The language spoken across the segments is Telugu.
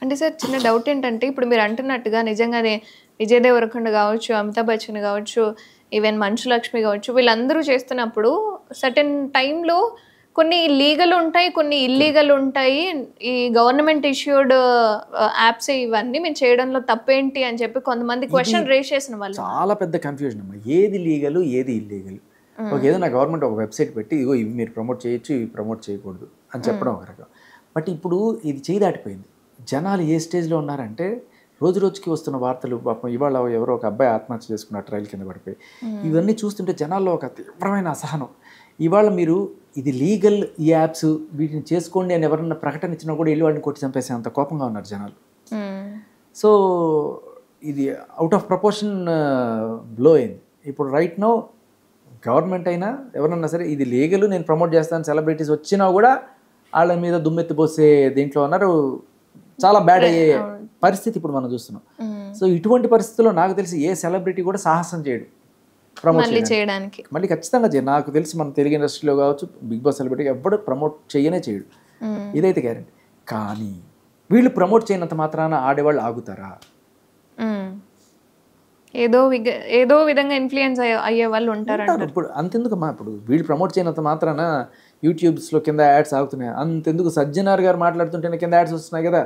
అంటే సార్ చిన్న డౌట్ ఏంటంటే ఇప్పుడు మీరు అంటున్నట్టుగా నిజంగానే విజయ్ దేవరకొండ కావచ్చు, అమితాబ్ బచ్చన్ కావచ్చు, ఈవెన్ మంచు లక్ష్మి కావచ్చు, వీళ్ళందరూ చేస్తున్నప్పుడు సర్టెన్ టైంలో కొన్ని లీగల్ ఉంటాయి, కొన్ని ఇల్లీగల్ ఉంటాయి. ఈ గవర్నమెంట్ ఇష్యూడ్ యాప్స్ ఇవన్నీ మేము చేయడంలో తప్పేంటి అని చెప్పి కొంతమంది క్వశ్చన్ రేస్ చేసిన వాళ్ళు. చాలా పెద్ద కన్ఫ్యూజన్ అమ్మా. ఏది లీగల్, ఏది ఇల్లీగల్? ఏదైనా గవర్నమెంట్ ఒక వెబ్సైట్ పెట్టి ఇగో ఇవి మీరు ప్రమోట్ చేయొచ్చు, ఇవి ప్రమోట్ చేయకూడదు అని చెప్పడం ఒక రకం. బట్ ఇప్పుడు ఇది చేయి దాటిపోయింది. జనాలు ఏ స్టేజ్లో ఉన్నారంటే రోజు రోజుకి వస్తున్న వార్తలు, పాపం ఇవాళ ఎవరో ఒక అబ్బాయి ఆత్మహత్య చేసుకున్నారు ట్రైల్ కింద పడిపోయి, ఇవన్నీ చూస్తుంటే జనాల్లో ఒక తీవ్రమైన అసహనం. ఇవాళ మీరు ఇది లీగల్ ఈ యాప్స్ వీటిని చేసుకోండి అని ఎవరన్నా ప్రకటన ఇచ్చినా కూడా వెళ్ళి వాడిని కొట్టి చంపేసే అంత కోపంగా ఉన్నారు జనాలు. సో ఇది అవుట్ ఆఫ్ ప్రపోర్షన్ బ్లో అయింది. ఇప్పుడు రైట్ నో గవర్నమెంట్ అయినా ఎవరన్నా సరే ఇది లీగల్ నేను ప్రమోట్ చేస్తాను సెలబ్రిటీస్ వచ్చినా కూడా వాళ్ళ మీద దుమ్మెత్తిపోసే దీంట్లో ఉన్నారు. చాలా బ్యాడ్ అయ్యే పరిస్థితి ఇప్పుడు మనం చూస్తున్నాం. సో ఇటువంటి పరిస్థితుల్లో నాకు తెలిసి ఏ సెలబ్రిటీ కూడా సాహసం చేయడు ప్రమోట్ చేయడానికి. మళ్ళీ ఖచ్చితంగా చేయడు. నాకు తెలిసి మన తెలుగు ఇండస్ట్రీలో కావచ్చు, బిగ్ బాస్ సెలబ్రిటీ ఎవడు ప్రమోట్ చేయడు, ఇదైతే గ్యారెంటీ. కానీ వీళ్ళు ప్రమోట్ చేయనంత మాత్రాన ఆడేవాళ్ళు ఆగుతారా? ఏదో విధంగా ఇన్ఫ్లుయెన్స్ అయ్యే వాళ్ళు ఉంటారు. ఇప్పుడు అంతెందుకమ్మా, ఇప్పుడు వీళ్ళు ప్రమోట్ చేయనంత మాత్రాన యూట్యూబ్స్లో కింద యాడ్స్ ఆగుతున్నాయి. అంతెందుకు సజ్జనార్ గారు మాట్లాడుతుంటేనే కింద యాడ్స్ వస్తున్నాయి కదా,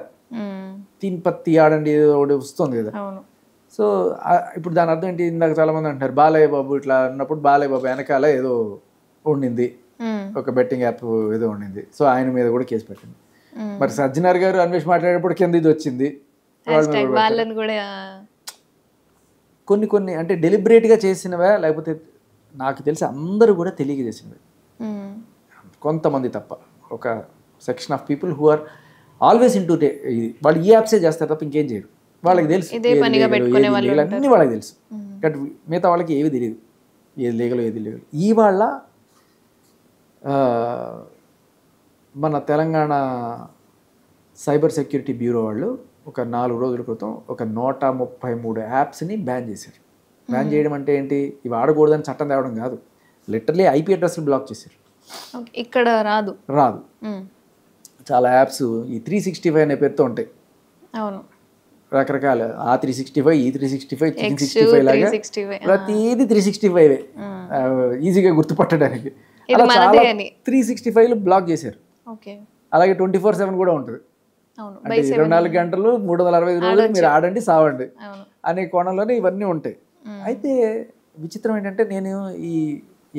తిన్ పత్తి ఆడండి ఒకటి వస్తుంది కదా. సో ఇప్పుడు దాని అర్థం ఏంటి? ఇందాక చాలా మంది అంటారు బాలయ్య బాబు ఇట్లా అన్నప్పుడు బాలయ్య బాబు వెనకాల ఏదో ఉండింది, ఒక బెట్టింగ్ యాప్ ఏదో ఉండింది, సో ఆయన మీద కూడా కేసు పెట్టింది. మరి సజ్జనార్ గారు అన్వేష్ మాట్లాడేటప్పుడు కింద ఇది వచ్చింది. కొన్ని అంటే డెలిబరేట్గా చేసినవా లేకపోతే నాకు తెలిసి అందరూ కూడా తెలియక చేసినవి, కొంతమంది తప్ప. ఒక section of people who are always into వాళ్ళు ఈ యాప్సే చేస్తారు తప్ప ఇంకేం చేయరు. వాళ్ళకి తెలుసు అన్నీ వాళ్ళకి తెలుసు. బట్ మిగతా వాళ్ళకి ఏవి తెలియదు, ఏది లీగల్ ఏది లీగల్. ఇవాళ మన తెలంగాణ సైబర్ సెక్యూరిటీ బ్యూరో వాళ్ళు ఒక 4 రోజుల క్రితం ఒక 133 యాప్స్ని బ్యాన్ చేశారు. బ్యాన్ చేయడం అంటే ఏంటి? ఇవి ఆడకూడదని చట్టం తేవడం కాదు, లిటరలీ ఐపీ అడ్రస్లు బ్లాక్ చేశారు. ఇక్కడ రాదు. చాలా యాప్స్ ఈ 365 అనే పేరుతో ఉంటాయి. అవును, రకరకాల ఆ 365 ఈ 365 365 లాగా ప్రతిదీ 365 ఈజీగా గుర్తుపట్టడానికి. అలా చాలా 365 బ్లాక్ చేశారు. అలాగే 24/7 కూడా ఉంటుంది. అంటే 24 గంటలు 365 రోజులు మీరు ఆడండి సావండి అనే కోణంలోనే ఇవన్నీ ఉంటాయి. అయితే విచిత్రం ఏంటంటే నేను ఈ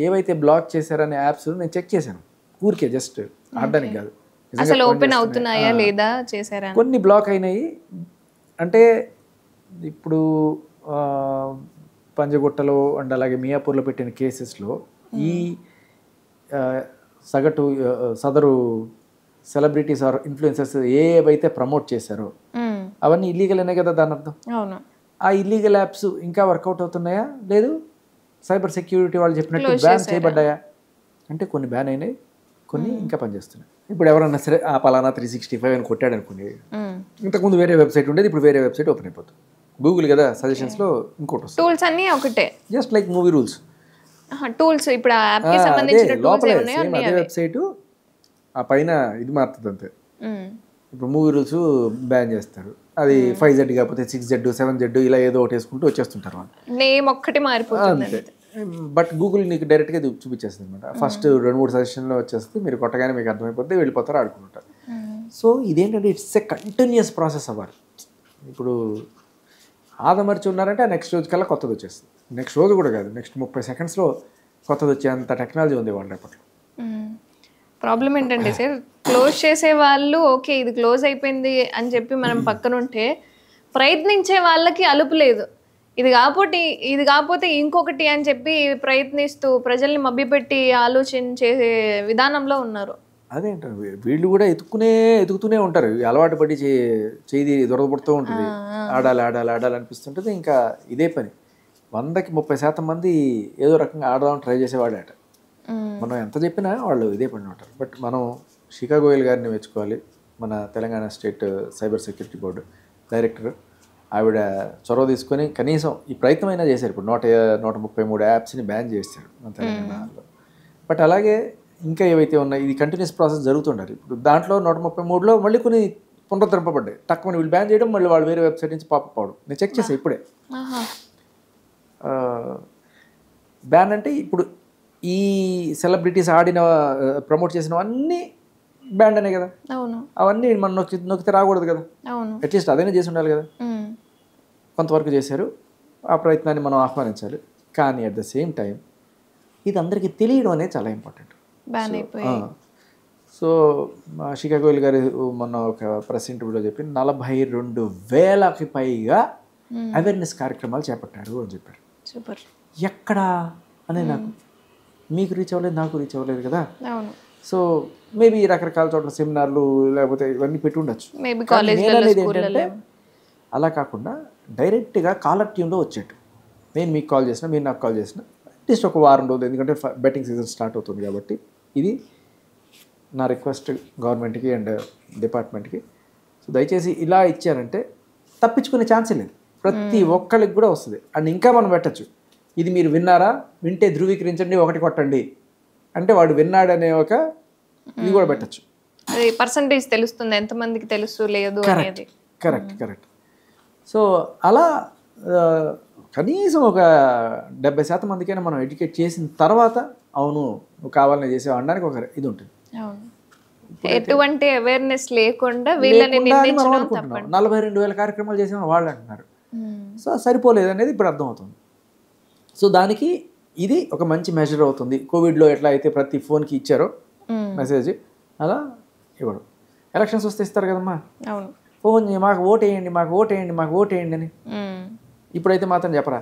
ఏవైతే బ్లాక్ చేశారనే యాప్స్ నేను చెక్ చేశాను, ఊరికే జస్ట్ ఆడడానికి కాదు. అసలు ఓపెన్ అవుతున్నాయా లేదా చేశారా? కొన్ని బ్లాక్ అయినాయి. అంటే ఇప్పుడు పంజగుట్టలో అండ్ అలాగే మియాపూర్లో పెట్టిన కేసెస్లో ఈ సదరు సెలబ్రిటీస్ ఆర్ ఇన్ఫ్లుయెన్సర్స్ ఏవైతే ప్రమోట్ చేశారో అవన్నీ ఇల్లీగల్ అనే కదా దాని అర్థం. ఆ ఇల్లీగల్ యాప్స్ ఇంకా వర్కౌట్ అవుతున్నాయా లేదు, సైబర్ సెక్యూరిటీ వాళ్ళు చెప్పినట్టు బ్యాన్ చేయబడ్డాయా అంటే కొన్ని బ్యాన్ అయినాయి, కొన్ని ఇంకా పనిచేస్తున్నాయి. ఇప్పుడు ఎవరన్నా సరే ఆ పలానా 365 అని కొట్టాడు అనుకోండి, ఇంతకుముందు వేరే వెబ్సైట్ ఉండేది, ఇప్పుడు వేరే వెబ్సైట్ ఓపెన్ అయిపోతుంది. గూగుల్ కదా సజెషన్స్లో ఇంకోటి వస్తుంది. టూల్స్ అన్నీ ఒకటే, just like movie rules tools. ఇప్పుడు ఆ యాప్ కి సంబంధించిన లోపలే సేమ్ అదే వెబ్సైట్, ఆ పైన ఇది మారుతుంది అంతే. ఇప్పుడు మూవీ రూల్స్ బ్యాన్ చేస్తారు, అది 5Z కాకపోతే 6Z 7Z ఇలా ఏదో ఒకటి వేసుకుంటూ వచ్చేస్తుంటారు. నేమ్ ఒక్కటి మారిపోతుంది. బట్ గూగుల్ నీకు డైరెక్ట్గా చూపించేస్తుంది అనమాట. ఫస్ట్ 2-3 సజెషన్లో వచ్చేస్తే మీరు కొట్టగానే మీకు అర్థమైపోతే వెళ్ళిపోతారు, ఆడుకుంటారు. సో ఇదేంటంటే ఇట్స్ ఎ కంటిన్యూస్ ప్రాసెస్ అవ్వాలి. ఇప్పుడు ఆదమర్చి ఉన్నారంటే ఆ నెక్స్ట్ రోజు కల్లా కొత్తది వచ్చేస్తుంది. నెక్స్ట్ రోజు కూడా కాదు, నెక్స్ట్ 30 సెకండ్స్లో కొత్తది వచ్చేంత టెక్నాలజీ ఉంది వాళ్ళ రేపట్లో. ప్రాబ్లం ఏంటంటే సార్, క్లోజ్ చేసే వాళ్ళు ఓకే ఇది క్లోజ్ అయిపోయింది అని చెప్పి మనం పక్కన ఉంటే, ప్రయత్నించే వాళ్ళకి అలుపు లేదు. ఇది కాకపోతే ఇంకొకటి అని చెప్పి ప్రయత్నిస్తూ ప్రజల్ని మభ్యపెట్టి ఆలోచించే విధానంలో ఉన్నారు. అదేంటారు వీళ్ళు కూడా ఎతుకుతూనే ఉంటారు. అలవాటు పడి చేయి దొరకబడుతూ ఉంటుంది, ఆడాలి అనిపిస్తుంటుంది. ఇంకా ఇదే పని. 100కి 30% మంది ఏదో రకంగా ఆడదామని ట్రై చేసేవాడట. మనం ఎంత చెప్పినా వాళ్ళు ఇదే పని ఉంటారు. బట్ మనం శిఖా గోయల్ గారిని మెచ్చుకోవాలి, మన Telangana state cyber security board director. ఆవిడ చొరవ తీసుకొని కనీసం ఈ ప్రయత్నమైనా చేశారు. ఇప్పుడు 133 యాప్స్ని బ్యాన్ చేశారు మన తెలంగాణలో. బట్ అలాగే ఇంకా ఏవైతే ఉన్నాయి ఇది కంటిన్యూస్ ప్రాసెస్ జరుగుతుండాలి. ఇప్పుడు దాంట్లో 133లో మళ్ళీ పునరుద్ధరింపబడ్డాయి. తక్కువ వీళ్ళు బ్యాన్ చేయడం, మళ్ళీ వాళ్ళు వేరే వెబ్సైట్ నుంచి పాపప్ అవడం. నేను చెక్ చేసాను ఇప్పుడే. బ్యాన్ అంటే ఇప్పుడు ఈ సెలబ్రిటీస్ ఆడిన ప్రమోట్ చేసినవన్నీ బ్యాండ్ అనే కదా. అవన్నీ మనం నొక్కితే రాకూడదు కదా. అట్లీస్ట్ అదైనా చేసి ఉండాలి కదా. కొంతవరకు చేశారు. ఆ ప్రయత్నాన్ని మనం ఆహ్వానించాలి. కానీ అట్ ద సేమ్ టైం ఇది అందరికీ తెలియడం అనేది చాలా ఇంపార్టెంట్. సో షికాగోల్ గారు మొన్న ఒక ప్రెస్ ఇంటర్వ్యూలో చెప్పి 42,000కి పైగా అవేర్నెస్ కార్యక్రమాలు చేపట్టారు అని చెప్పారు. ఎక్కడ అనే నాకు మీకు రీచ్ అవ్వలేదు, నాకు రీచ్ అవ్వలేదు కదా. సో మేబీ రకరకాల చోట్ల సెమినార్లు లేకపోతే ఇవన్నీ పెట్టి ఉండొచ్చు. ఏంటంటే అలా కాకుండా డైరెక్ట్గా కాలర్ ట్యూన్లో వచ్చేట్టు. నేను మీకు కాల్ చేసిన, మీరు నాకు కాల్ చేసిన, అట్లీస్ట్ ఒక వారం రోజులు, ఎందుకంటే బెట్టింగ్ సీజన్ స్టార్ట్ అవుతుంది కాబట్టి. ఇది నా రిక్వెస్ట్ గవర్నమెంట్కి అండ్ డిపార్ట్మెంట్కి. సో దయచేసి ఇలా ఇచ్చారంటే తప్పించుకునే ఛాన్సే లేదు. ప్రతి ఒక్కరికి కూడా వస్తుంది. అండ్ ఇంకా మనం పెట్టచ్చు, ఇది మీరు విన్నారా, వింటే ధృవీకరించండి, 1 కొట్టండి అంటే వాడు విన్నాడనే ఒక ఇది కూడా పెట్టచ్చు. పర్సంటేజ్ తెలుస్తుంది ఎంతమందికి తెలుసు లేదు అనేది. కరెక్ట్. సో అలా కనీసం ఒక 70% మందికైనా మనం ఎడ్యుకేట్ చేసిన తర్వాత అవును నువ్వు కావాలని చేసావు అనడానికి ఒక ఇది ఉంటుంది. ఎటువంటి అవేర్నెస్ లేకుండా వీళ్ళని నిర్ణయించడం తప్పండి. 42,000 కార్యక్రమాలు చేసామని వాళ్ళు అంటున్నారు. సో సరిపోలేదు అనేది ఇప్పుడు అర్థమవుతుంది. సో దానికి ఇది ఒక మంచి మెజర్ అవుతుంది. కోవిడ్లో ఎట్లా అయితే ప్రతి ఫోన్కి ఇచ్చారో మెసేజ్, అలా ఇవ్వడం. ఎలక్షన్స్ వస్తే ఇస్తారు కదమ్మా, ఫోన్ మాకు ఓటేయండి, మాకు ఓటేయండి, మాకు ఓటేయండి అని. ఇప్పుడైతే మాత్రం చెప్పరా?